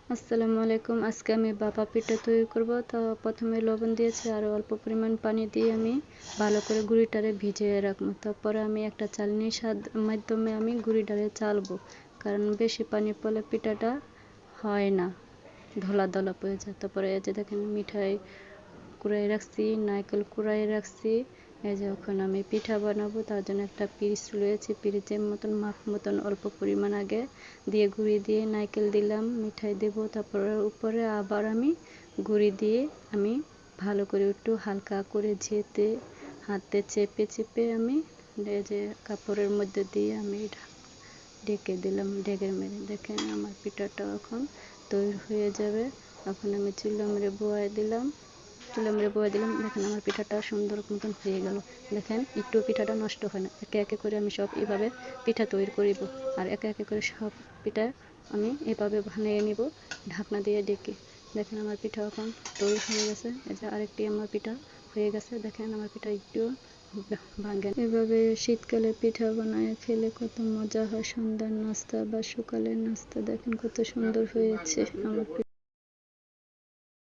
আসসালামু আলাইকুম। আজকে আমি ভাপা পিঠা তৈরি করব। তো প্রথমে লবণ দিয়েছি আর অল্প পরিমাণ পানি দিয়ে আমি ভালো করে গুঁড়িটারে ভিজিয়ে রাখবো। তারপরে আমি একটা চালনির মাধ্যমে আমি গুঁড়িটারে চালবো, কারণ বেশি পানি পড়লে পিঠাটা হয় না, ধলা ধলা পড়ে যায়। তারপরে এই যে দেখেন মিঠাই কুড়াই রাখছি, নারকেল কুড়াই রাখছি। এই যে এখন আমি পিঠা বানাবো, তার জন্য একটা পিরিচ রয়েছে, পিরিচের মতন মাপ মতন অল্প পরিমাণ আগে দিয়ে গুঁড়ি দিয়ে নারকেল দিলাম, মিঠাই দেবো। তারপর উপরে আবার আমি গুঁড়ি দিয়ে আমি ভালো করে একটু হালকা করে ঝেঁতে হাতে চেপে চেপে আমি এই যে কাপড়ের মধ্যে দিয়ে আমি ঢেকে দিলাম, ঢেকে মেরে। দেখেন আমার পিঠাটা এখন তৈরি হয়ে যাবে। এখন আমি চুলা মেরে বসাই দিলাম, দেখেন আমার পিঠাটা সুন্দর মতন হয়ে গেল। দেখেন একটু পিঠাটা নষ্ট হয় না। একে একে করে আমি সব এভাবে পিঠা তৈরি করিব, আর একে একে করে সব পিঠা আমি এভাবে বানিয়ে নিব ঢাকনা দিয়ে ঢেকে। দেখেন আমার পিঠা এখন তৈরি হয়ে গেছে। এই যে আরেকটি আমার পিঠা হয়ে গেছে। দেখেন আমার পিঠা একটু ভাঙে। এভাবে শীতকালে পিঠা বানায় খেলে কত মজা হয়, সন্ধ্যার নাস্তা বা সকালের নাস্তা। দেখেন কত সুন্দর হয়েছে আমার।